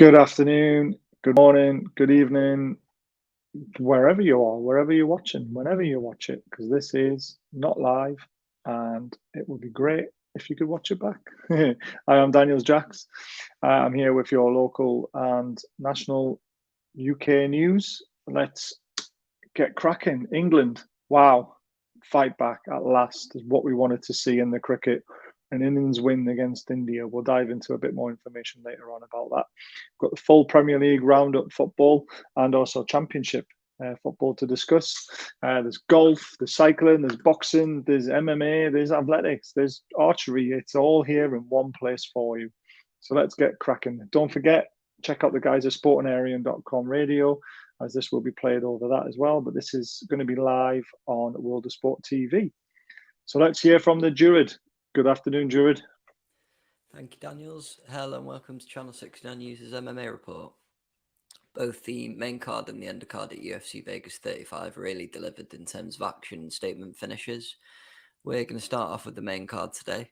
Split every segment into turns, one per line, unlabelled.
Good afternoon, good morning, good evening, wherever you are, wherever you're watching, whenever you watch it, because this is not live and it would be great if you could watch it back. I am Daniels Jacks. I'm here with your local and national UK news. Let's get cracking. England, wow, fight back at last is what we wanted to see in the cricket. An innings win against India. We'll dive into a bit more information later on about that. We've got the full Premier League roundup football and also Championship football to discuss. There's golf, there's cycling, there's boxing, there's MMA, there's athletics, there's archery. It's all here in one place for you. So let's get cracking. Don't forget, check out the guys at sportinarian.com radio, as this will be played over that as well. But this is going to be live on World of Sport TV. So let's hear from the Druid. Good afternoon, Druid.
Thank you, Daniels. Hello and welcome to Channel 69 News' MMA report. Both the main card and the undercard at UFC Vegas 35 really delivered in terms of action and statement finishes. We're going to start off with the main card today,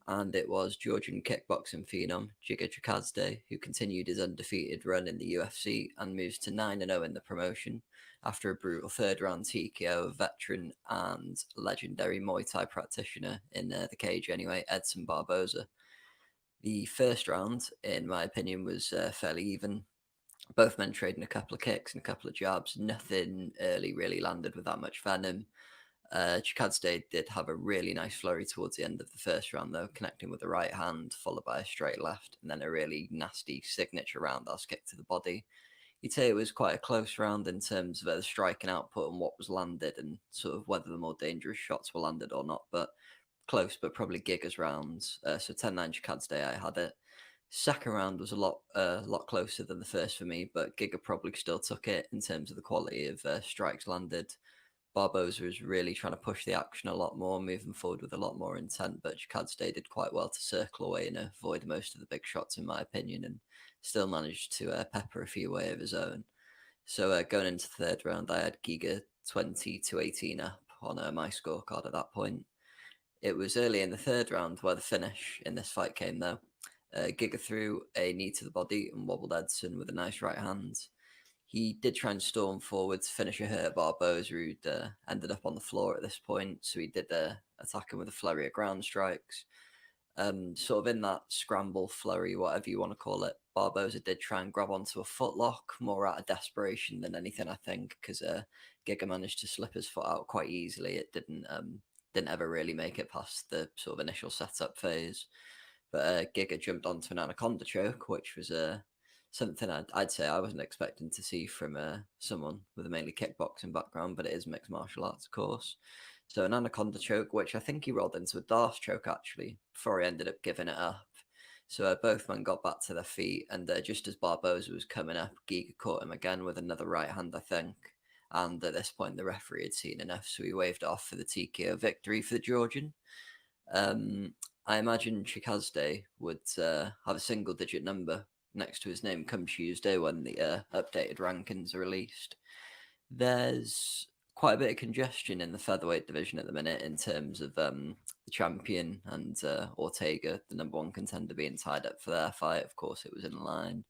and it was Georgian kickboxing phenom Giga Chikadze, who continued his undefeated run in the UFC and moves to 9-0 in the promotion after a brutal third-round TKO of veteran and legendary Muay Thai practitioner in the cage anyway, Edson Barboza. The first round, in my opinion, was fairly even. Both men trading a couple of kicks and a couple of jabs. Nothing early really landed with that much venom. Chikadze did have a really nice flurry towards the end of the first round, though, connecting with the right hand, followed by a straight left, and then a really nasty signature roundhouse kick to the body. You'd say it was quite a close round in terms of the striking output and what was landed and sort of whether the more dangerous shots were landed or not, but close, but probably Giga's rounds. So 10-9 Chikadze, I had it. Second round was a lot closer than the first for me, but Giga probably still took it in terms of the quality of strikes landed. Barboza was really trying to push the action a lot more, moving forward with a lot more intent, but Chikadze did quite well to circle away and avoid most of the big shots, in my opinion, and still managed to pepper a few away of his own. So going into the third round, I had Giga 20-18 up on my scorecard at that point. It was early in the third round where the finish in this fight came, though. Giga threw a knee to the body and wobbled Edson with a nice right hand. He did try and storm forward to finish a hurt Barboza, who'd ended up on the floor at this point. So he did attack him with a flurry of ground strikes. Sort of in that scramble, flurry, whatever you want to call it, Barboza did try and grab onto a footlock, more out of desperation than anything, I think, because Giga managed to slip his foot out quite easily. It didn't ever really make it past the sort of initial setup phase. But Giga jumped onto an anaconda choke, which was something I'd say I wasn't expecting to see from someone with a mainly kickboxing background, but it is mixed martial arts, of course. So an anaconda choke, which I think he rolled into a Darce choke, actually, before he ended up giving it up. So both men got back to their feet, and just as Barboza was coming up, Giga caught him again with another right hand, I think. And at this point, the referee had seen enough, so he waved off for the TKO victory for the Georgian. I imagine Chikadze would have a single-digit number next to his name come Tuesday when the updated rankings are released. There's quite a bit of congestion in the featherweight division at the minute in terms of the champion and Ortega, the number one contender, being tied up for their fight. Of course, it was in line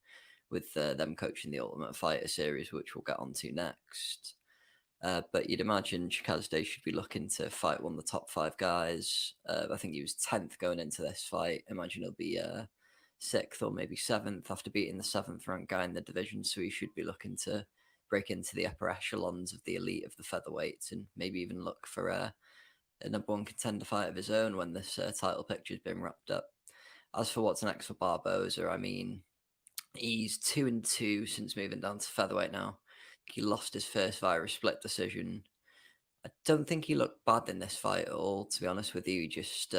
with them coaching the Ultimate Fighter series, which we'll get onto next. But you'd imagine Chikadze should be looking to fight one of the top five guys. I think he was 10th going into this fight. Imagine he'll be 6th or maybe 7th after beating the 7th ranked guy in the division. So he should be looking to break into the upper echelons of the elite of the featherweights and maybe even look for a number one contender fight of his own when this title picture's been wrapped up. As for what's next for Barboza, I mean, he's 2-2 since moving down to featherweight now. He lost his first via a split decision. I don't think he looked bad in this fight at all, to be honest with you. He just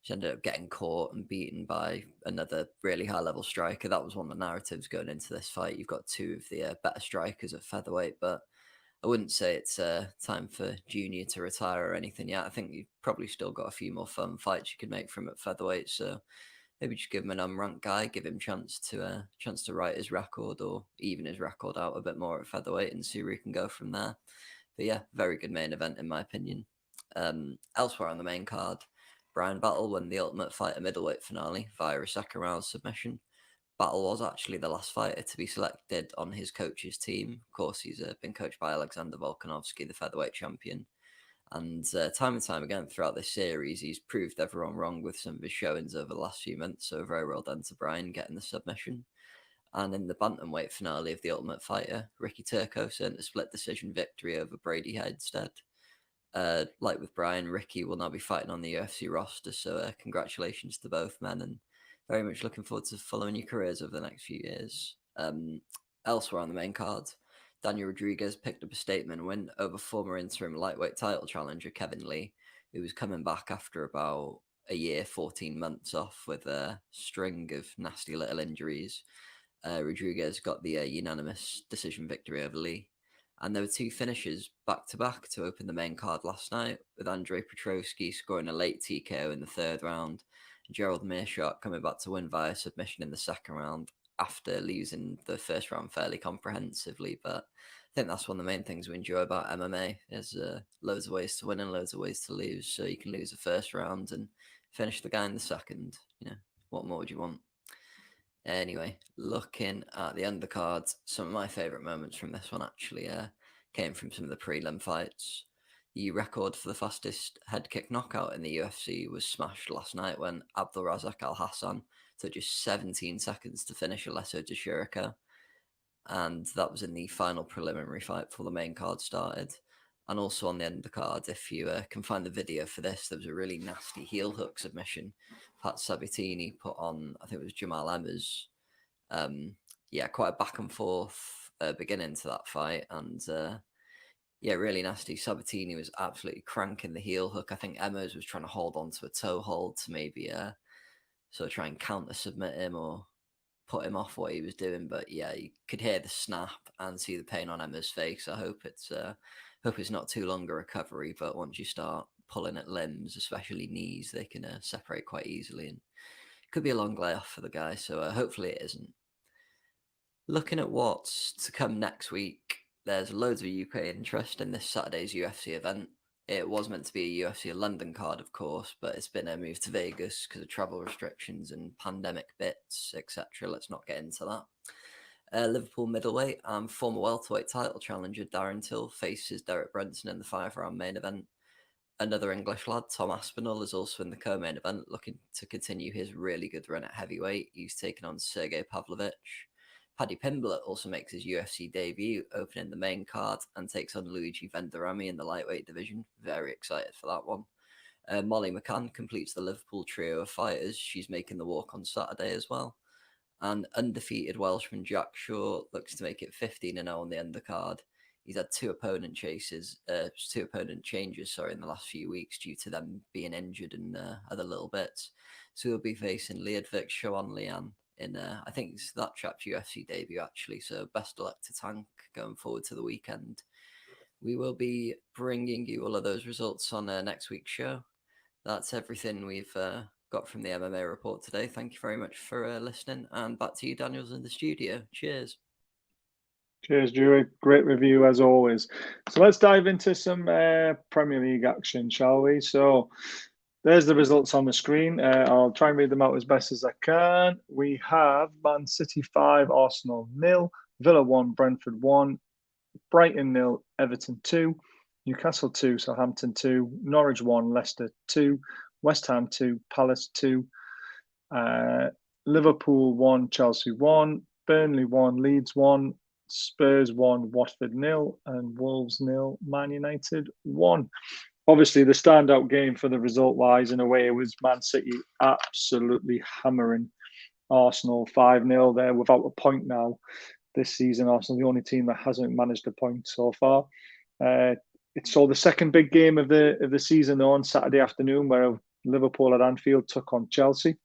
ended up getting caught and beaten by another really high-level striker. That was one of the narratives going into this fight. You've got two of the better strikers at featherweight, but I wouldn't say it's time for Junior to retire or anything yet. I think you've probably still got a few more fun fights you could make from at featherweight, so maybe just give him an unranked guy, give him chance to write his record or even his record out a bit more at featherweight and see where he can go from there. But yeah, very good main event in my opinion. Elsewhere on the main card, Brian Battle won the Ultimate Fighter middleweight finale via a second round submission. Battle was actually the last fighter to be selected on his coach's team. Of course, he's been coached by Alexander Volkanovski, the featherweight champion. And time again throughout this series, he's proved everyone wrong with some of his showings over the last few months. So very well done to Brian getting the submission. And in the bantamweight finale of The Ultimate Fighter, Ricky Turco earned a split decision victory over Brady Headstead. Like with Brian, Ricky will now be fighting on the UFC roster. So congratulations to both men, and very much looking forward to following your careers over the next few years. Elsewhere on the main card, Daniel Rodriguez picked up a statement win over former interim lightweight title challenger Kevin Lee, who was coming back after about a year, 14 months off with a string of nasty little injuries. Rodriguez got the unanimous decision victory over Lee. And there were two finishes back-to-back to open the main card last night, with Andrei Petrowski scoring a late TKO in the third round, and Gerald Meerschaert coming back to win via submission in the second round after losing the first round fairly comprehensively. But I think that's one of the main things we enjoy about MMA, is loads of ways to win and loads of ways to lose. So you can lose the first round and finish the guy in the second. What more would you want? Anyway, looking at the undercards, some of my favourite moments from this one actually came from some of the prelim fights. The record for the fastest head kick knockout in the UFC was smashed last night when Abdulrazak Al Hassan took just 17 seconds to finish Alessio Di Chirico. And that was in the final preliminary fight before the main card started. And also on the undercard, if you can find the video for this, there was a really nasty heel hook submission Pat Sabatini put on, I think it was Jamal Emmers. Quite a back and forth beginning to that fight. And really nasty. Sabatini was absolutely cranking the heel hook. I think Emmers was trying to hold on to a toe hold to maybe sort of try and counter submit him or put him off what he was doing. But yeah, you could hear the snap and see the pain on Emma's face. I hope it's not too long a recovery, but once you start pulling at limbs, especially knees, they can separate quite easily, and it could be a long layoff for the guy. So hopefully it isn't. Looking at what's to come next week, there's loads of UK interest in this Saturday's UFC event. It was meant to be a UFC London card, of course, but it's been moved to Vegas because of travel restrictions and pandemic bits, etc. Let's not get into that. Liverpool middleweight and former welterweight title challenger Darren Till faces Derek Brunson in the 5-round main event. Another English lad, Tom Aspinall, is also in the co-main event, looking to continue his really good run at heavyweight. He's taken on Sergey Pavlovich. Paddy Pimblett also makes his UFC debut, opening the main card, and takes on Luigi Vendrami in the lightweight division. Very excited for that one. Molly McCann completes the Liverpool trio of fighters. She's making the walk on Saturday as well. And undefeated Welshman Jack Shaw looks to make it 15-0 on the undercard. He's had two opponent changes, in the last few weeks due to them being injured and other little bits. So he'll be facing Liadvik Shawan-Lian in, I think it's that chap's UFC debut, actually. So best of luck to Tank going forward to the weekend. We will be bringing you all of those results on next week's show. That's everything we've got from the MMA report today. Thank you very much for listening. And back to you, Daniels, in the studio. Cheers.
Cheers, Druid. Great review as always. So let's dive into some Premier League action, shall we? So there's the results on the screen. I'll try and read them out as best as I can. We have Man City 5, Arsenal 0, Villa 1, Brentford 1, Brighton 0, Everton 2, Newcastle 2, Southampton 2, Norwich 1, Leicester 2, West Ham 2, Palace 2, Liverpool 1, Chelsea 1, Burnley 1, Leeds 1, Spurs 1, Watford 0, and Wolves 0, Man United 1. Obviously, the standout game for the result-wise, in a way, was Man City absolutely hammering Arsenal 5-0. They're without a point now this season. Arsenal, the only team that hasn't managed a point so far. It's all the second big game of the season on Saturday afternoon, where Liverpool at Anfield took on Chelsea.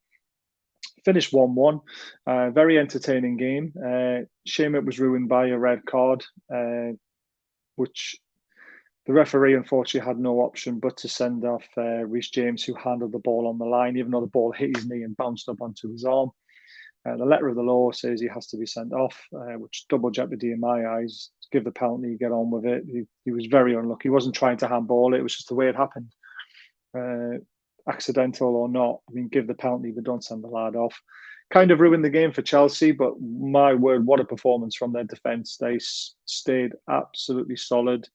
Finished 1-1. Very entertaining game. Shame it was ruined by a red card, which the referee unfortunately had no option but to send off Reece James, who handled the ball on the line, even though the ball hit his knee and bounced up onto his arm. The letter of the law says he has to be sent off, which double jeopardy in my eyes. Give the penalty, get on with it. He was very unlucky. He wasn't trying to handball it. It was just the way it happened. Accidental or not, I mean, give the penalty, but don't send the lad off. kind of ruined the game for Chelsea, but my word, what a performance from their defence. They stayed absolutely solid.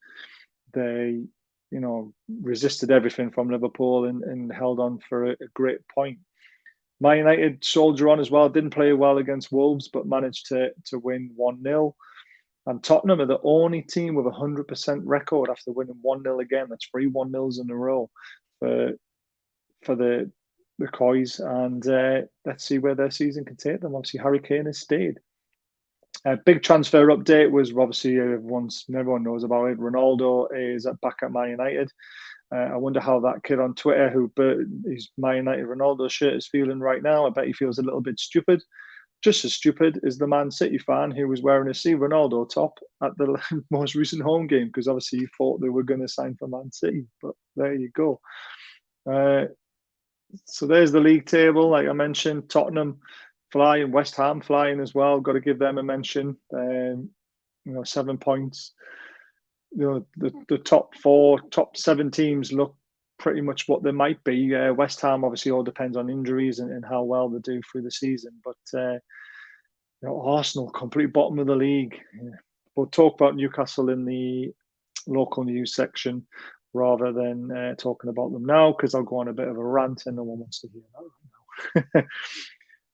They, resisted everything from Liverpool and held on for a great point. Man United soldier on as well. Didn't play well against Wolves, but managed to win 1-0. And Tottenham are the only team with a 100% record after winning 1-0 again. That's 3 1-0s in a row for the Coys. And let's see where their season can take them. Obviously, Harry Kane has stayed. A big transfer update was obviously everyone knows about it. Ronaldo is back at Man United. I wonder how that kid on Twitter who his Man United Ronaldo shirt is feeling right now. I bet he feels a little bit stupid. Just as stupid as the Man City fan who was wearing a C Ronaldo top at the most recent home game, because obviously he thought they were going to sign for Man City. But there you go. So there's the league table. Like I mentioned, Tottenham flying, West Ham flying as well. Got to give them a mention. 7 points. The top 7 teams look pretty much what they might be. West Ham obviously all depends on injuries and how well they do through the season. But Arsenal complete bottom of the league. We'll talk about Newcastle in the local news section rather than talking about them now, because I'll go on a bit of a rant and no one wants to hear that right now.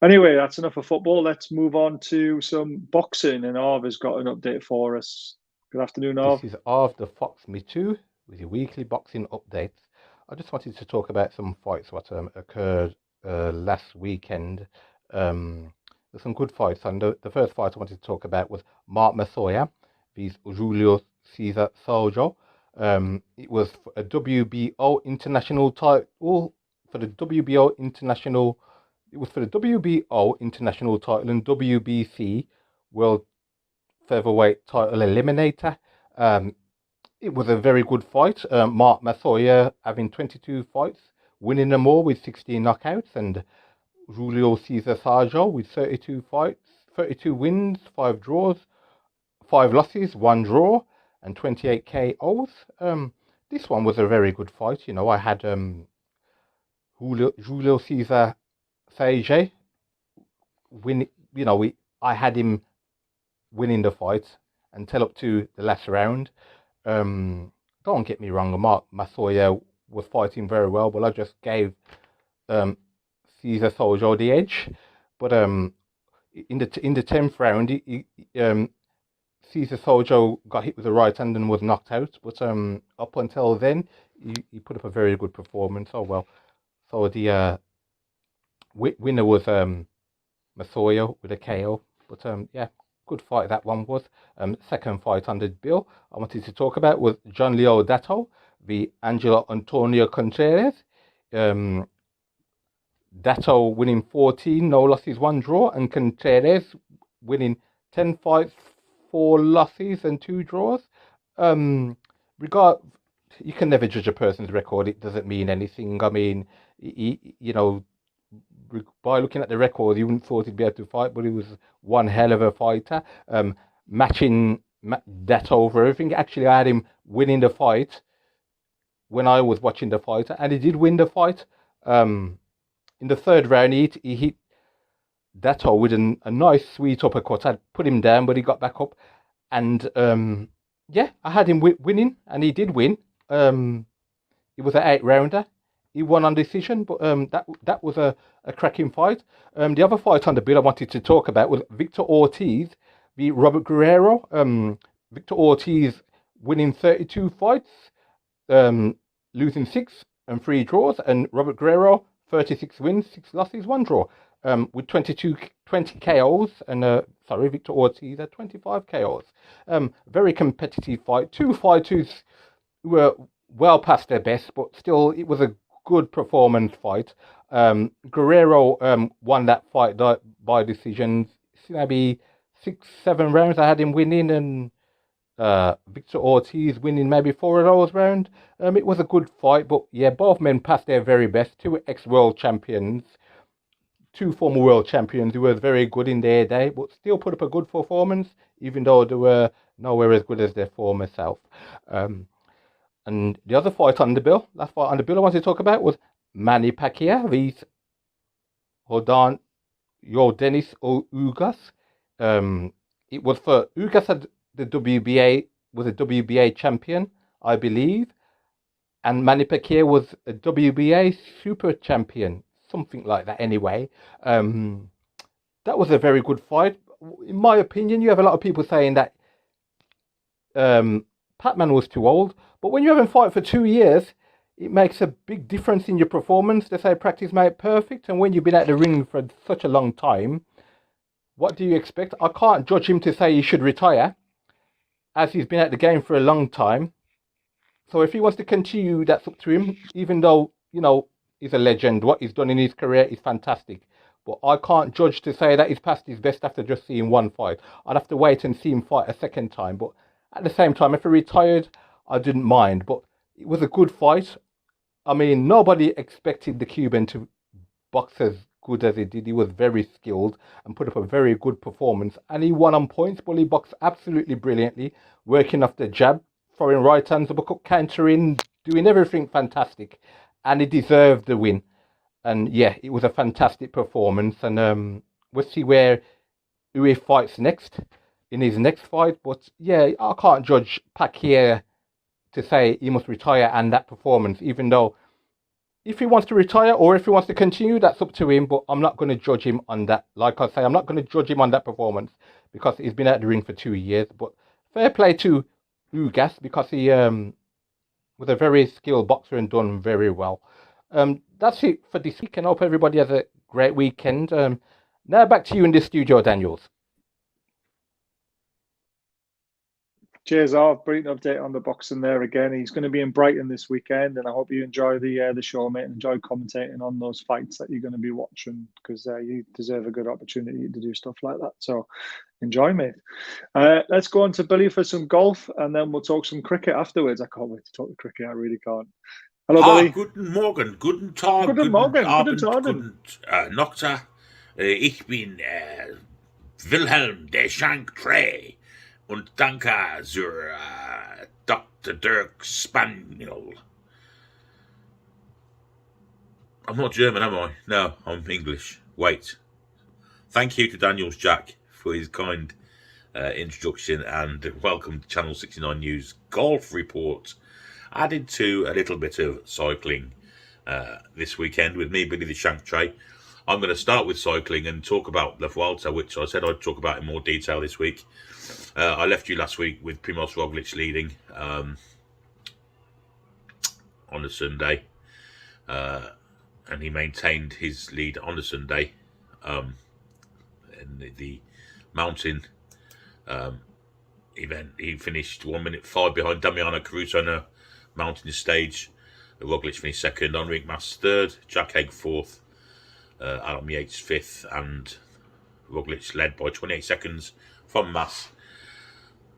Anyway, that's enough of football. Let's move on to some boxing, and Arv has got an update for us. Good afternoon, Arv.
This is Arv the Fox Mittoo with your weekly boxing updates. I just wanted to talk about some fights that occurred last weekend. There's some good fights, and the first fight I wanted to talk about was Mark Masoya vs Julio Cesar Sojo. It was a WBO international title for the WBO international. It was for the WBO international title and WBC World Featherweight title eliminator. It was a very good fight. Mark Masoya having 22 fights, winning them all with 16 knockouts, and Julio Cesar Sojo with 32 fights, 32 wins, 5 draws, 5 losses, 1 draw, and 28 KOs. This one was a very good fight. I had Julio Cesar Sojo win. I had him winning the fight until up to the last round. Don't get me wrong, Mark Masoya was fighting very well, but I just gave Cesar Sojo the edge. But in the 10th round, Cesar Sojo got hit with the right hand and was knocked out. But up until then, he put up a very good performance. Oh well. So the winner was Masoya with a KO. But yeah, good fight that one was. Second fight on the bill I wanted to talk about was John Leo Datto v Angelo Antonio Contreras. Datto winning 14, no losses, 1 draw, and Contreras winning 10 fights, 4 losses and 2 draws. You can never judge a person's record. It doesn't mean anything. I mean, by looking at the record, you wouldn't thought he'd be able to fight, but he was one hell of a fighter. Matching Datto over everything. Actually, I had him winning the fight when I was watching the fight, and he did win the fight. In the 3rd round, he hit Datto with a nice sweet uppercut. I'd put him down, but he got back up. And yeah, I had him winning, and he did win. It was an 8-rounder. He won on decision, but that was a cracking fight. The other fight on the bill I wanted to talk about was Victor Ortiz v Robert Guerrero. Victor Ortiz winning 32 fights, losing 6 and 3 draws, and Robert Guerrero 36 wins, 6 losses, 1 draw, with 20 KOs, and Victor Ortiz had 25 KOs. Very competitive fight. 2 fighters who were well past their best, but still it was a good performance fight. Guerrero won that fight by decision. Maybe 6-7 rounds I had him winning, and Victor Ortiz winning maybe 4 of those rounds. It was a good fight, but yeah, both men passed their very best. 2 ex-world champions, 2 former world champions who were very good in their day, but still put up a good performance, even though they were nowhere as good as their former self. And the other fight on the bill, last fight on the bill I wanted to talk about was Manny Pacquiao v Yordenis or Ugas. It was for Ugas had the WBA, was a WBA champion, I believe, and Manny Pacquiao was a WBA super champion, something like that. Anyway, that was a very good fight. In my opinion, you have a lot of people saying that Patman was too old, but when you haven't fought for 2 years, it makes a big difference in your performance. They say practice made perfect, and when you've been at the ring for such a long time, what do you expect? I can't judge him to say he should retire, as he's been at the game for a long time. So if he wants to continue, that's up to him, even though, you know, he's a legend. What he's done in his career is fantastic. But I can't judge to say that he's past his best after just seeing one fight. I'd have to wait and see him fight a second time. But at the same time, if he retired, I didn't mind. But it was a good fight. I mean, nobody expected the Cuban to box as good as he did. He was very skilled and put up a very good performance. And he won on points, but he boxed absolutely brilliantly, working off the jab, throwing right hands, uppercut, countering, doing everything fantastic. And he deserved the win. And yeah, it was a fantastic performance. And we'll see where Uwe fights next in his next fight. But yeah, I can't judge Pacquiao to say he must retire and that performance, even though if he wants to retire or if he wants to continue, that's up to him. But I'm not going to judge him on that. Like I say, I'm not going to judge him on that performance because he's been at the ring for 2 years. But fair play to Ugas because he was a very skilled boxer and done very well. That's it for this week, and I hope everybody has a great weekend. Now back to you in the studio, Daniels.
Cheers, off. Brief update on the boxing there again. He's going to be in Brighton this weekend, and I hope you enjoy the show, mate, and enjoy commentating on those fights that you're going to be watching because you deserve a good opportunity to do stuff like that. So enjoy, mate. Let's go on to Billy for some golf, and then we'll talk some cricket afterwards. I can't wait to talk to cricket. I really can't. Hello, Billy.
Guten Morgen, guten Tag,
Guten Morgen,
Abend,
guten
Nocta. Ich bin Wilhelm der Shank Trey und danke zur Dr. Dirk Spaniel. I'm not German, am I? No, I'm English. Wait. Thank you to Daniels Jack for his kind introduction, and welcome to Channel 69 News Golf Report. Added to a little bit of cycling this weekend with me, Billy the Shank Trey. I'm going to start with cycling and talk about the Vuelta, which I said I'd talk about in more detail this week. I left you last week with Primoz Roglic leading on a Sunday, and he maintained his lead on the Sunday in the mountain event. He finished 1 minute 5 behind Damiano Caruso on a mountain stage. Roglic finished second, Enric Mas third, Jack Haig fourth, Adam Yates fifth, and Roglic led by 28 seconds from Mas.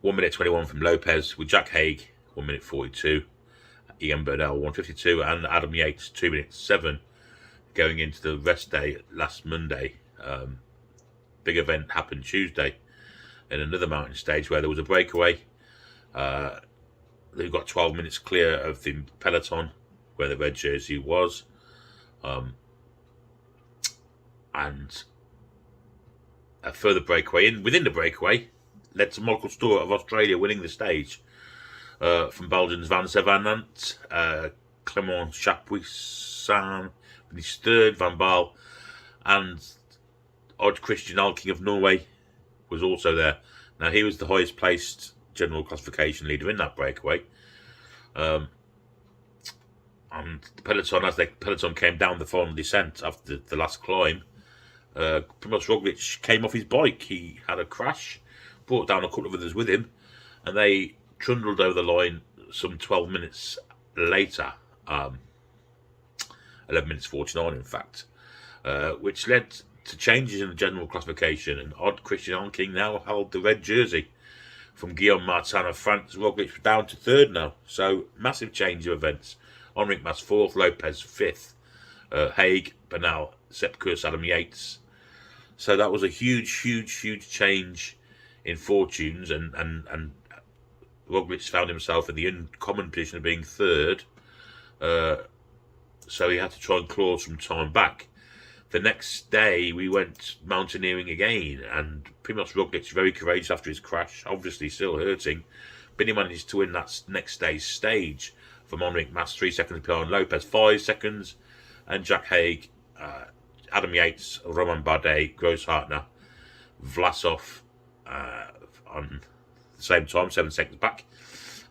1 minute 21 from Lopez, with Jack Haig 1 minute 42, Ian Burnell 152, and Adam Yates 2 minutes 7 going into the rest day last Monday. Big event happened Tuesday in another mountain stage where there was a breakaway. They got 12 minutes clear of the peloton where the red jersey was, and a further breakaway within the breakaway led to Michael Stewart of Australia winning the stage from Belgium's Van Zevenant, Clement Chapuisat finished third, Van Baal, and Odd Christian Alking of Norway was also there. Now he was the highest placed general classification leader in that breakaway, and the peloton, as the peloton came down the final descent after the last climb, Primoz Roglic came off his bike. He had a crash, brought down a couple of others with him, and they trundled over the line some 12 minutes later, 11 minutes 49 in fact, which led to changes in the general classification, and Odd Christian Alking now held the red jersey from Guillaume Martin of France. Roglic down to third now, so massive change of events. Enric Mas fourth, Lopez fifth, Haig, Bernal, Sepp Kuss, Adam Yates. So that was a huge change in fortunes, and Roglic found himself in the uncommon position of being third, so he had to try and claw some time back. The next day we went mountaineering again, and Primoz Roglic, very courageous after his crash, obviously still hurting, but he managed to win that next day's stage from Enric Mas, 3 seconds behind Lopez, 5 seconds, and Jack Haig, Adam Yates, Roman Bardet, Grosshartner, Vlasov on the same time, 7 seconds back,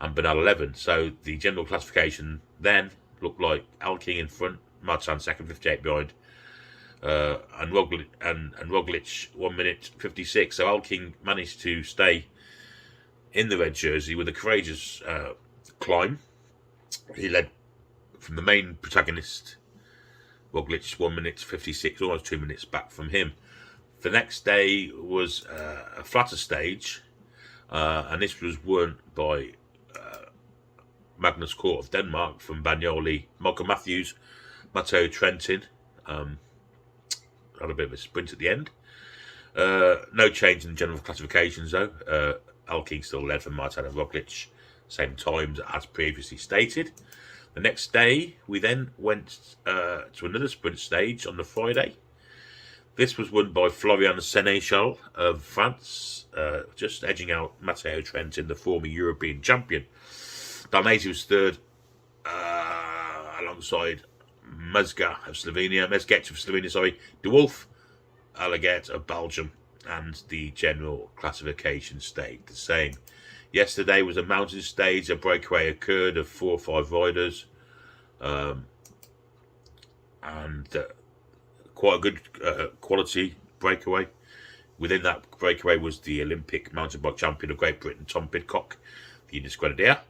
and Bernal 11. So the general classification then looked like Alking in front, Martin second, 58 behind, and Roglic 1 minute 56. So Alking managed to stay in the red jersey with a courageous climb. He led from the main protagonist, Roglic, 1 minute 56, almost 2 minutes back from him. The next day was a flatter stage, and this was won by Magnus Kort of Denmark from Bagnoli, Malcolm Matthews, Mittoo Trentin. Had a bit of a sprint at the end. No change in the general classifications though. Alking still led from Martin and Roglic, same times as previously stated. The next day we then went to another sprint stage on the Friday. This was won by Florian Sénéchal of France, just edging out Matteo Trentin, the former European champion. Dalmazi was third, alongside Mezgec of Slovenia, De Wolf, Alaget of Belgium, and the general classification stayed the same. Yesterday was a mountain stage. A breakaway occurred of 4 or 5 riders, and quite a good quality breakaway. Within that breakaway was the Olympic mountain bike champion of Great Britain, Tom Pidcock, the Unit Grenadier.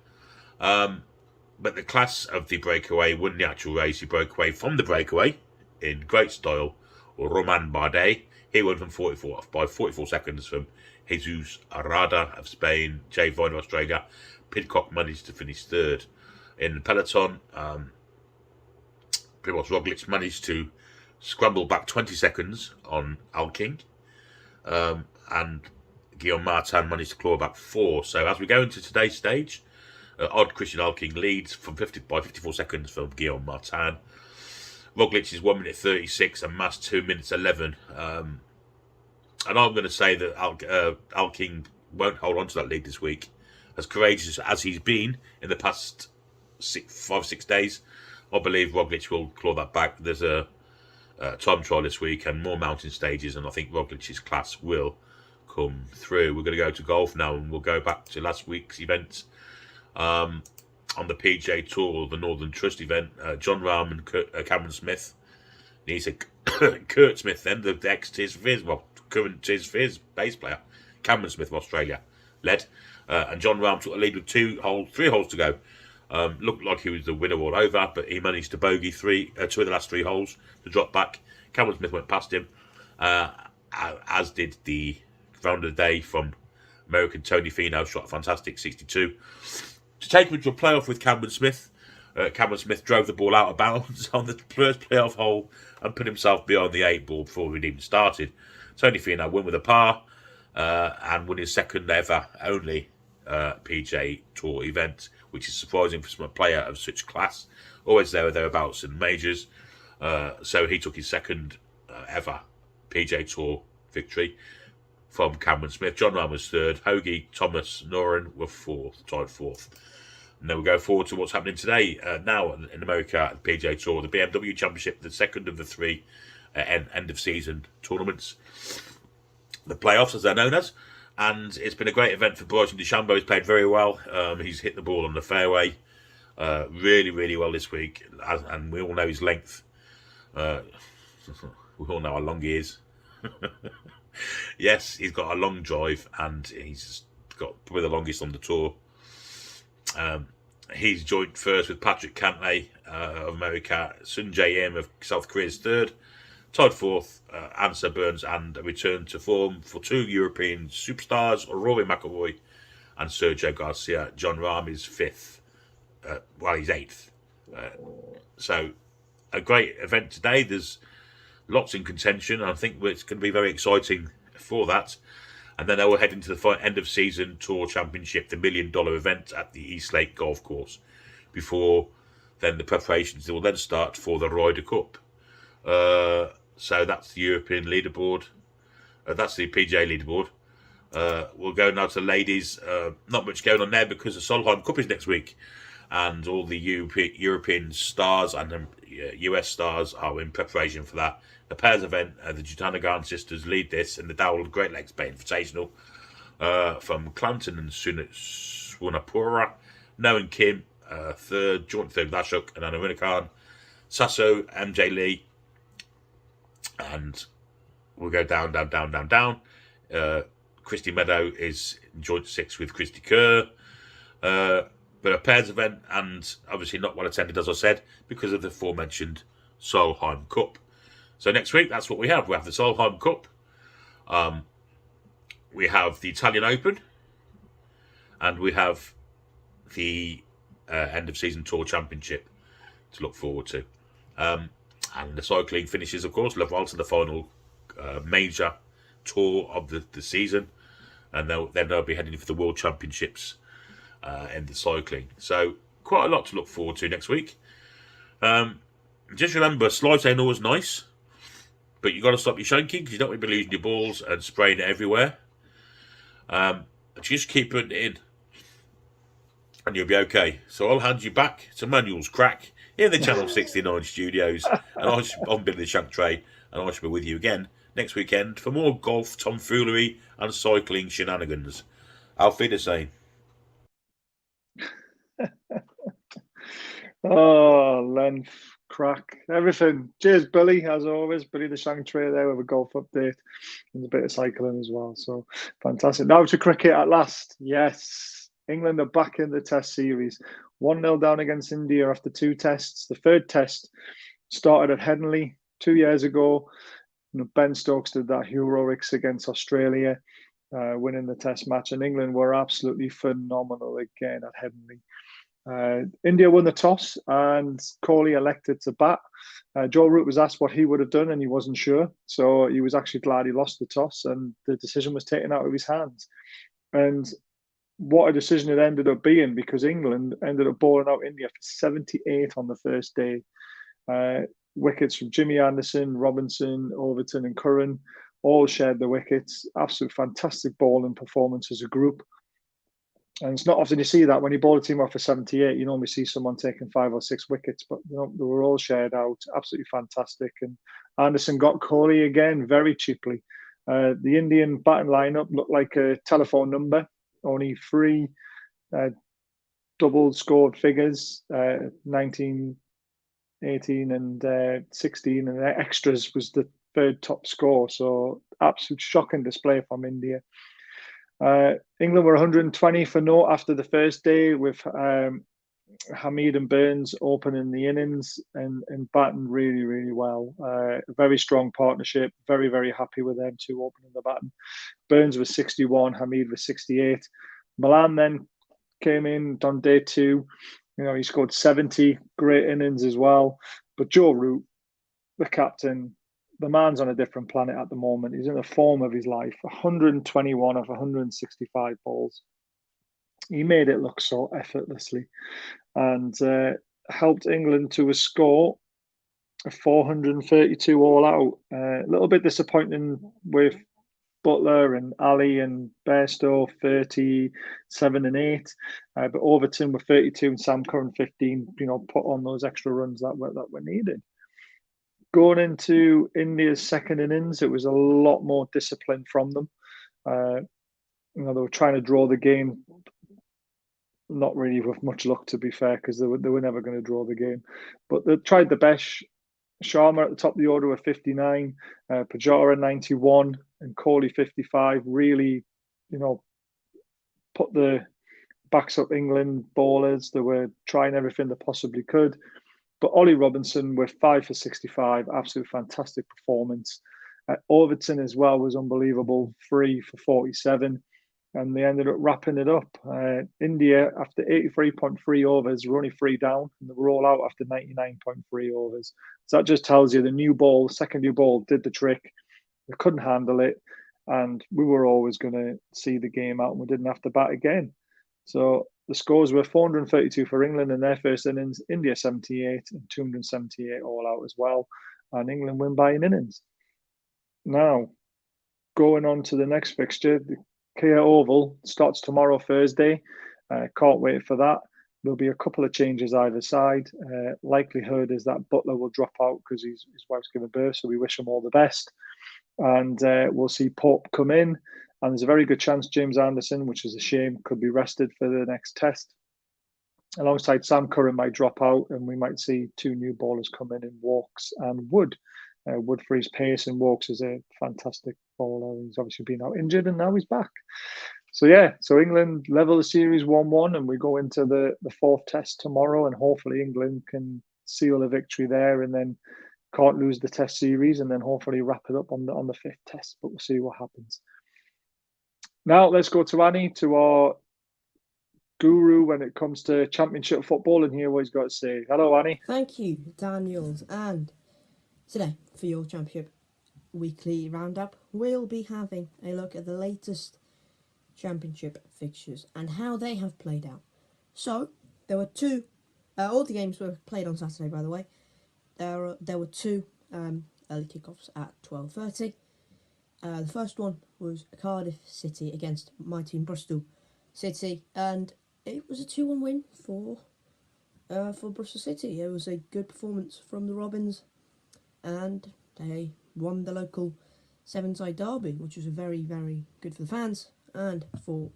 But the class of the breakaway won the actual race. He broke away from the breakaway in great style. Roman Bardet, he won from 44 seconds from Jesus Arada of Spain, Jay Vine of Australia. Pidcock managed to finish third. In the peloton, Primoz Roglic managed to scramble back 20 seconds on Alking, and Guillaume Martin managed to claw back 4. So as we go into today's stage, Odd Christian Alking leads by 54 seconds from Guillaume Martin. Roglic is 1 minute 36 and Mas 2 minutes 11. And I'm going to say that Alking won't hold on to that lead this week. As courageous as he's been in the past 5 or 6 days, I believe Roglic will claw that back. There's a time trial this week and more mountain stages, and I think Roglic's class will come through. We're going to go to golf now, and we'll go back to last week's event. On the PGA Tour, the Northern Trust event, John Rahm and Cameron Smith. And he said Kurt Smith, then the current Tiz Fizz bass player, Cameron Smith of Australia, led. And John Rahm took the lead with 3 holes to go. Looked like he was the winner all over, but he managed to bogey 2 of the last 3 holes to drop back. Cameron Smith went past him, as did the round of the day from American Tony Finau, shot a fantastic 62. To take him into a playoff with Cameron Smith, Cameron Smith drove the ball out of bounds on the first playoff hole and put himself beyond the 8 ball before it even started. Tony Finau won with a par and won his second ever only PGA Tour event, which is surprising for a player of such class. Always there or thereabouts in majors. So he took his second ever PGA Tour victory from Cameron Smith. John Rahm was third. Hoagie, Thomas, Noren were tied fourth. And then we go forward to what's happening today. Now in America at the PGA Tour, the BMW Championship, the second of the 3 end of season tournaments, the playoffs as they're known as. And it's been a great event for Bryson DeChambeau. He's played very well. He's hit the ball on the fairway really, really well this week. And we all know his length. We all know how long he is. Yes, he's got a long drive, and he's got probably the longest on the tour. He's joint first with Patrick Cantlay of America. Sun Jae-im of South Korea is third. Tied fourth, Ansa Burns, and a return to form for 2 European superstars, Rory McIlroy and Sergio Garcia. John Rahm is 5th. He's 8th. So a great event today. There's lots in contention. I think it's going to be very exciting for that. And then they will head into the end of season Tour Championship, the $1 million event at the East Lake Golf Course. Before then, the preparations will then start for the Ryder Cup. So that's the European leaderboard. That's the PGA leaderboard. We'll go now to the ladies. Not much going on there because the Solheim Cup is next week, and all the European stars and US stars are in preparation for that. The pairs event, the Jutanagan sisters lead this, and the Dowell Great Lakes Bay Invitational from Clanton and Swanapura. No and Kim, joint third with Ashok and Anna Winnikan. Sasso, MJ Lee, and we'll go down. Christy Meadow is joint sixth with Christy Kerr. But a pairs event, and obviously not well attended, as I said, because of the aforementioned Solheim Cup. So next week, that's what we have. We have the Solheim Cup. We have the Italian Open. And we have the end of season tour championship to look forward to. And the cycling finishes, of course, Laval to the final major tour of the season. And then they'll be heading for the World Championships in the cycling. So quite a lot to look forward to next week. Just remember, slides ain't always nice, but you got to stop your shanking because you don't want to be losing your balls and spraying it everywhere. Just keep putting it in, and you'll be okay. So I'll hand you back to Manuel's Crack in the Channel 69 studios, and I'm Billy the Shank Tray, and I shall be with you again next weekend for more golf, tomfoolery, and cycling shenanigans. Auf Wiedersehen.
Oh, length, crack, everything. Cheers, Billy, as always. Billy the Shank Tray there with a golf update and a bit of cycling as well. So fantastic. Now to cricket at last. Yes, England are back in the Test series. 1-0 down against India after 2 tests. The third test started at Headingley 2 years ago. Ben Stokes did that heroics against Australia, winning the Test match, and England were absolutely phenomenal again at Headingley. India won the toss and Kohli elected to bat. Joe Root was asked what he would have done and he wasn't sure. So he was actually glad he lost the toss and the decision was taken out of his hands. And what a decision it ended up being, because England ended up bowling out India for 78 on the first day. Wickets from Jimmy Anderson, Robinson, Overton and Curran all shared the wickets. Absolute fantastic bowling performance as a group. And it's not often you see that when you bowl a team off for 78, you normally see someone taking 5 or 6 wickets, but they were all shared out. Absolutely fantastic. And Anderson got Kohli again very cheaply. The Indian batting lineup looked like a telephone number. Only 3 double scored figures, 19, 18 and 16, and the extras was the third top score. So absolute shocking display from India. England were 120 for naught after the first day, with Hamid and Burns opening the innings and batting really, really well. A very strong partnership. Very, very happy with them two opening the batting. Burns was 61, Hamid was 68. Milan then came in on day 2. He scored 70, great innings as well. But Joe Root, the captain, the man's on a different planet at the moment. He's in the form of his life. 121 of 165 balls. He made it look so effortlessly and helped England to a score of 432 all out. A little bit disappointing with Butler and Ali and Bairstow 37 and 8, but Overton with 32 and Sam Curran 15. Put on those extra runs that were needed. Going into India's second innings, it was a lot more discipline from them. They were trying to draw the game, not really with much luck, to be fair, because they were never going to draw the game. But they tried the best. Sharma at the top of the order with 59, Pujara 91, and Kohli 55. Really, put the backs up England bowlers. They were trying everything they possibly could. But Ollie Robinson with 5 for 65, absolute fantastic performance. Overton as well was unbelievable, 3 for 47. And they ended up wrapping it up. India, after 83.3 overs, were only 3 down, and they were all out after 99.3 overs. So that just tells you the new ball, second new ball, did the trick. They couldn't handle it, and we were always going to see the game out, and we didn't have to bat again. So the scores were 432 for England in their first innings, India 78, and 278 all out as well. and England win by an innings. Now, going on to the next fixture, the Kia Oval starts tomorrow, Thursday. Can't wait for that. There'll be a couple of changes either side. Likelihood is that Butler will drop out because his wife's giving birth, so we wish him all the best. And we'll see Pope come in. And there's a very good chance James Anderson, which is a shame, could be rested for the next test. Alongside Sam Curran might drop out, and we might see two new bowlers come in Walks and Wood. Wood for his pace, and Walks is a fantastic bowler. He's obviously been out injured, and now he's back. So yeah, so England level the series 1-1, and we go into the fourth test tomorrow, and hopefully England can seal a victory there, and then can't lose the test series, and then hopefully wrap it up on the fifth test. But we'll see what happens. Now let's go to Annie, to our guru when it comes to championship football, and hear what he's got to say. Hello, Annie.
Thank you, Daniels. And today, for your championship weekly roundup, we'll be having a look at the latest championship fixtures and how they have played out. So, there were two, all the games were played on Saturday, by the way. There were two early kickoffs at 12:30. The first one was Cardiff City against my team, Bristol City, and it was a 2-1 win for Bristol City. It was a good performance from the Robins, and they won the local seven-side derby, which was very, very good for the fans and for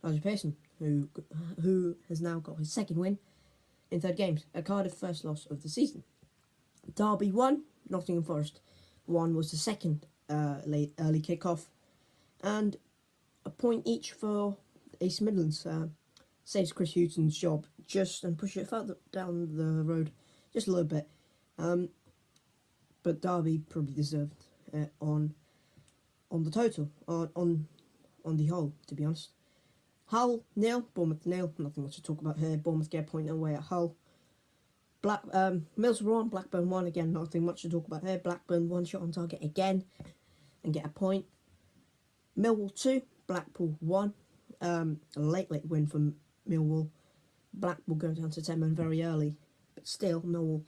Nigel Pearson, who has now got his second win in 3 games. A Cardiff first loss of the season. Derby 1, Nottingham Forest 1 was the second early kick-off, and a point each for East Midlands. Saves Chris Hughton's job and push it further down the road just a little bit. But Derby probably deserved on the total, on the whole, to be honest. Hull 0, Bournemouth 0. Nothing much to talk about here. Bournemouth get a point away at Hull. Middlesbrough 1, Blackburn 1. Again, nothing much to talk about here. Blackburn 1 shot on target again and get a point. Millwall 2, Blackpool 1. A late win from Millwall. Blackpool going down to 10 men very early, but still Millwall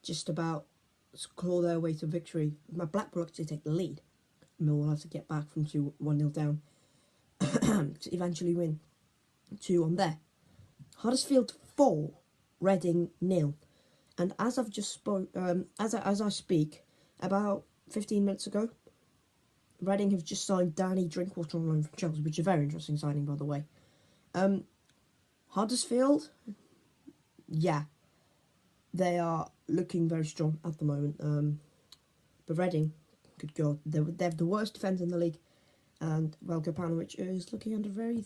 just about claw their way to victory. Blackpool actually take the lead. Millwall have to get back from 1-0 down to eventually win 2-1 there. Huddersfield 4, Reading 0. And as I've just as I speak, about 15 minutes ago, Reading have just signed Danny Drinkwater on loan from Chelsea, which is a very interesting signing, by the way. Huddersfield, yeah, they are looking very strong at the moment. But Reading, good God, they have the worst defence in the league, and Veljko Panovic is looking under very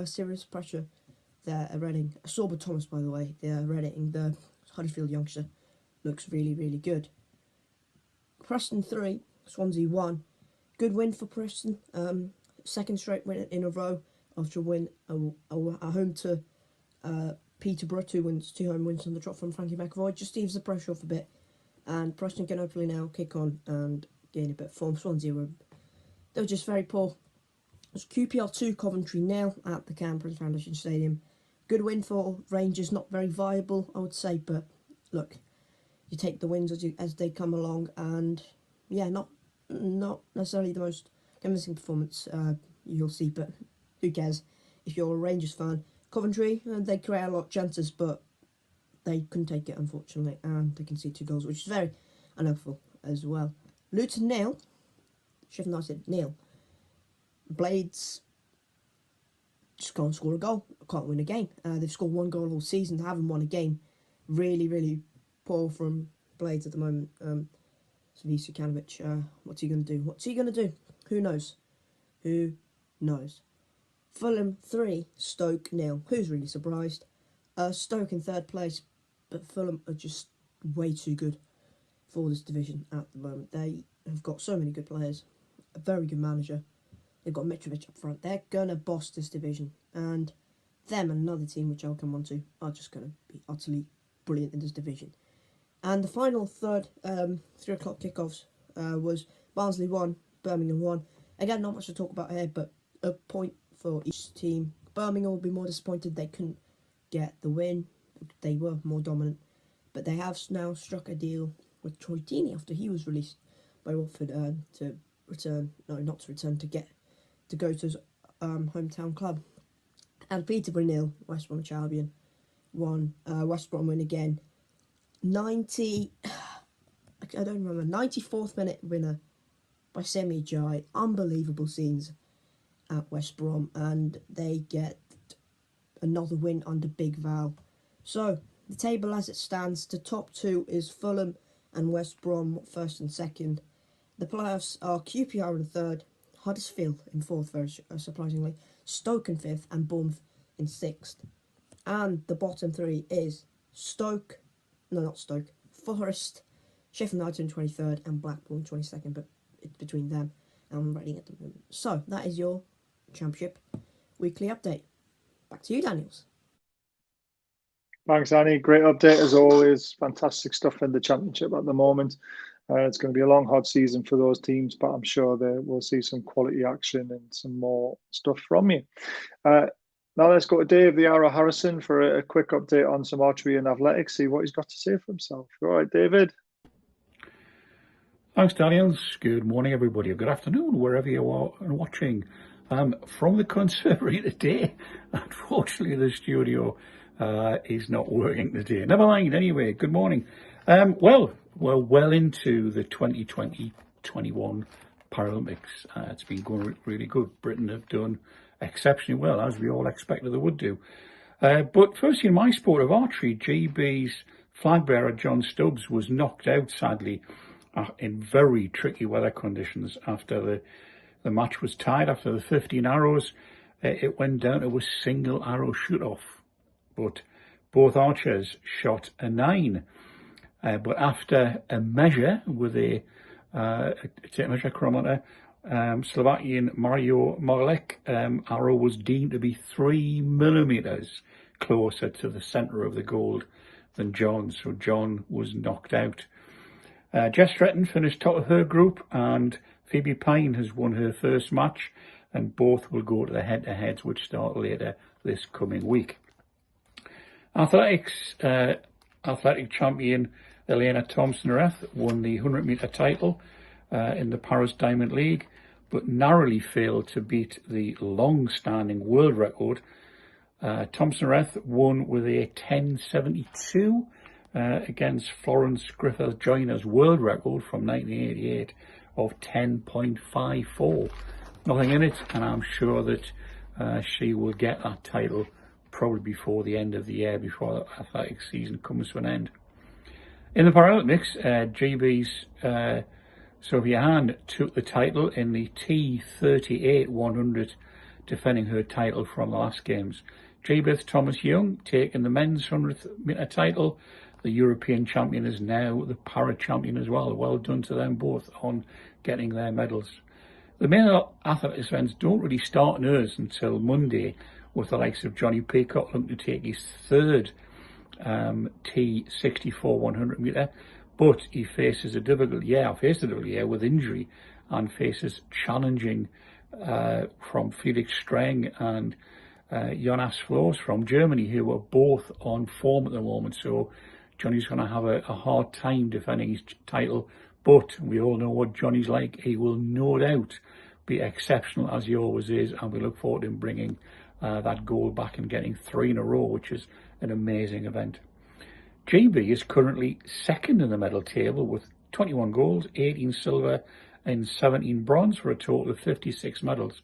serious pressure there at Reading. Sorba Thomas, by the way, the Huddersfield youngster, looks really, really good. Preston 3, Swansea 1. Good win for Preston. Second straight win in a row after a win at home to Peterborough. 2 home wins on the trot from Frankie McAvoy. Just eases the pressure off a bit. And Preston can hopefully now kick on and gain a bit of form. Swansea they were just very poor. It was QPR 2, Coventry 0 at the Campbell Foundation Stadium. Good win for Rangers, not very viable, I would say, but look, you take the wins as they come along, and yeah, not necessarily the most convincing performance you'll see, but who cares if you're a Rangers fan. Coventry, they create a lot of chances, but they couldn't take it, unfortunately, and they conceded 2 goals, which is very unhelpful as well. Luton 0, Sheffield United 0. Blades just can't score a goal, can't win a game. They've scored 1 goal all season, haven't won a game. Really, really poor from Blades at the moment. Savisa Kanovic, what's he going to do? What's he going to do? Who knows? Who knows? Fulham 3, Stoke 0. Who's really surprised? Stoke in 3rd place, but Fulham are just way too good for this division at the moment. They have got so many good players, a very good manager. They've got Mitrovic up front. They're going to boss this division. And them and another team, which I'll come on to, are just going to be utterly brilliant in this division. And the final 3 o'clock kickoffs was Barnsley 1, Birmingham 1. Again, not much to talk about here, but a point for each team. Birmingham will be more disappointed they couldn't get the win. They were more dominant. But they have now struck a deal with Troy Deeney after he was released by Watford to go to his hometown club. And Peterborough 0, West Bromwich Albion 1. West Brom win again. 94th minute winner by Semi Jai. Unbelievable scenes at West Brom, and they get another win under Big Val. So the table as it stands, the top two is Fulham and West Brom, first and second. The playoffs are QPR in third, Huddersfield in fourth, very surprisingly, Stoke in fifth, and Bournemouth in sixth. And the bottom three is Forest, Sheffield United in 23rd, and Blackpool in 22nd, but it's between them and Reading at the moment. So that is your Championship weekly update. Back to you, Daniels.
Thanks, Annie. Great update as always. Fantastic stuff in the Championship at the moment. It's going to be a long, hard season for those teams, but I'm sure we'll see some quality action and some more stuff from you. Now let's go to Dave, the Arrow Harrison, for a quick update on some archery and athletics, see what he's got to say for himself. All right, David.
Thanks, Daniels. Good morning, everybody, or good afternoon, wherever you are watching. From the conservatory today, unfortunately, the studio is not working today. Never mind, anyway, good morning. Well, we're well into the 2020-21 Paralympics. It's been going really good. Britain have done exceptionally well, as we all expected they would do. But firstly, in my sport of archery, GB's flag bearer, John Stubbs, was knocked out, sadly, in very tricky weather conditions after the match was tied. After the 15 arrows, it went down to a single arrow shoot-off. But both archers shot a 9. But after a measure with a tape measure chronometer, Slovakian Mario Marlek arrow was deemed to be 3 millimeters closer to the centre of the gold than John, so John was knocked out. Jess Stretton finished top of her group, and Phoebe Pine has won her first match, and both will go to the head-to-heads, which start later this coming week. Athletics, athletic champion Elena Thompson-Reth won the 100-metre title in the Paris Diamond League, but narrowly failed to beat the long-standing world record. Thompson-Reth won with a 10.72 against Florence Griffith Joyner's world record from 1988 of 10.54. Nothing in it, and I'm sure that she will get that title probably before the end of the year, before the athletic season comes to an end. In the Paralympics, GB's Sophia Hand took the title in the T38 100, defending her title from the last games. Jabeth Thomas-Young taking the men's 100-metre title. The European champion is now the para champion as well. Well done to them both on getting their medals. The male athletics events don't really start in ours until Monday, with the likes of Johnny Peacock looking to take his third T64 100-metre, but he faces a difficult year, with injury, and faces challenging from Felix Streng and Jonas Floss from Germany, who are both on form at the moment. So Johnny's going to have a hard time defending his title, but we all know what Johnny's like. He will no doubt be exceptional, as he always is, and we look forward to him bringing that gold back and getting 3 in a row, which is an amazing event. GB is currently second in the medal table with 21 gold, 18 silver and 17 bronze, for a total of 56 medals.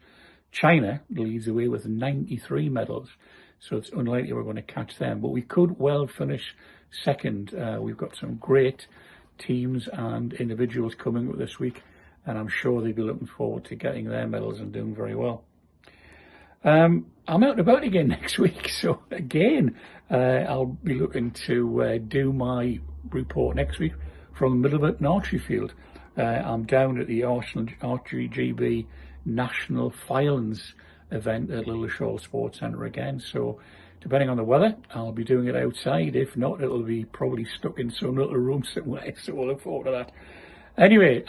China leads the way with 93 medals, so it's unlikely we're going to catch them, but we could well finish second. We've got some great teams and individuals coming up this week, and I'm sure they'll be looking forward to getting their medals and doing very well. I'm out and about again next week, so again I'll be looking to do my report next week from the Middleburn Archery Field. I'm down at the Archery GB National Filings event at Little Shaw Sports Centre again, so depending on the weather I'll be doing it outside. If not, it'll be probably stuck in some little room somewhere, so we'll look forward to that. Anyway,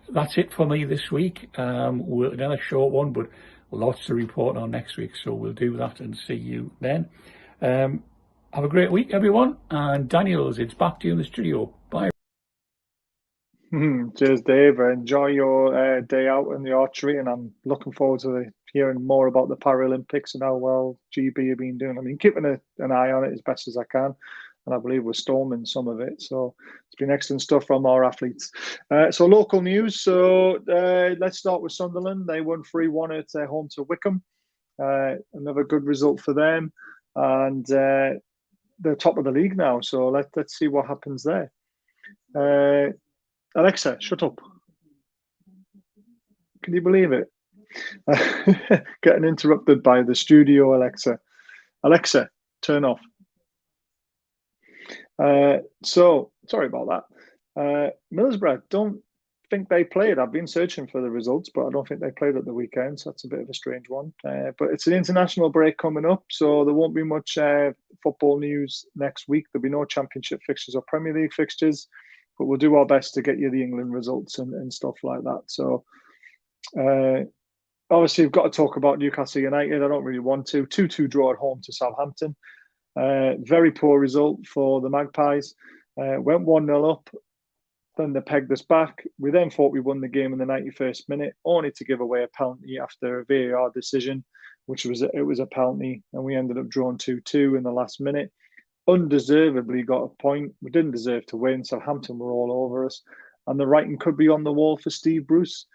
that's it for me this week. Another short one, but lots to report on next week, so we'll do that and see you then. Have a great week, everyone, and Daniels, it's back to you in the studio. Bye.
Cheers, Dave. Enjoy your day out in the archery, and I'm looking forward to hearing more about the Paralympics and how well GB have been doing. I mean, keeping an eye on it as best as I can, and I believe we're storming some of it. So it's been excellent stuff from our athletes. So local news. So let's start with Sunderland. They won 3-1 at their home to Wycombe. Another good result for them, and they're top of the league now. So let's see what happens there. Alexa, shut up. Can you believe it? Getting interrupted by the studio Alexa. Alexa, turn off. So, sorry about that. Middlesbrough, don't think they played. I've been searching for the results, but I don't think they played at the weekend, so that's a bit of a strange one. But it's an international break coming up, so there won't be much football news next week. There'll be no Championship fixtures or Premier League fixtures, but we'll do our best to get you the England results and stuff like that. So, obviously, we've got to talk about Newcastle United. I don't really want to. 2-2 draw at home to Southampton. Very poor result for the Magpies. Went 1-0 up. Then they pegged us back. We then thought we won the game in the 91st minute, only to give away a penalty after a VAR decision, which was a penalty, and we ended up drawing 2-2 in the last minute. Undeservedly got a point. We didn't deserve to win. Southampton were all over us, and the writing could be on the wall for Steve Bruce.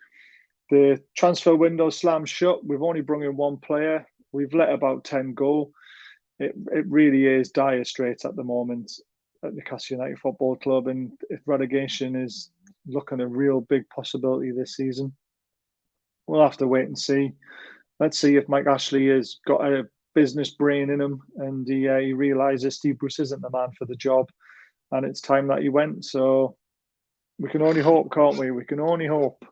The transfer window slammed shut. We've only brought in one player. We've let about 10 go. It really is dire straits at the moment at Newcastle United Football Club, and if relegation is looking a real big possibility this season, we'll have to wait and see. Let's see if Mike Ashley has got a business brain in him, and he realises Steve Bruce isn't the man for the job, and it's time that he went. So we can only hope, can't we? We can only hope.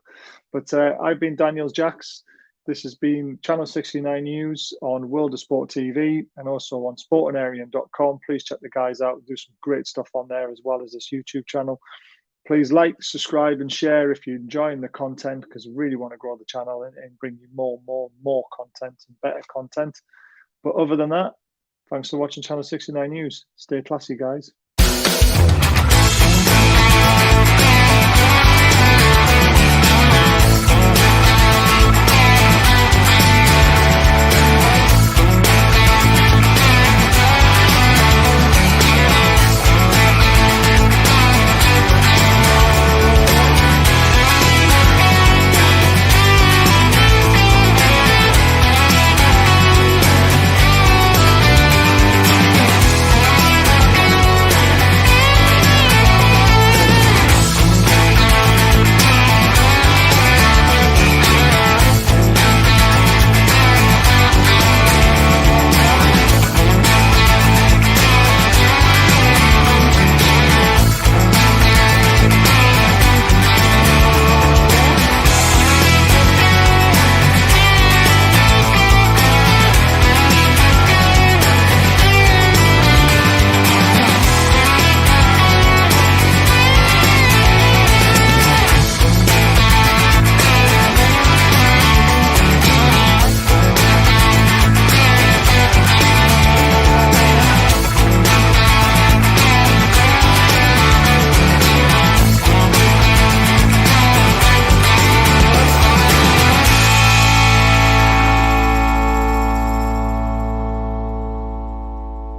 But I've been Daniel Jacks. This has been Channel 69 News on World of Sport TV and also on sportanarian.com. Please check the guys out. Do some great stuff on there as well as this YouTube channel. Please like, subscribe and share if you're enjoying the content, because we really want to grow the channel and bring you more content and better content. But other than that, thanks for watching Channel 69 News. Stay classy, guys.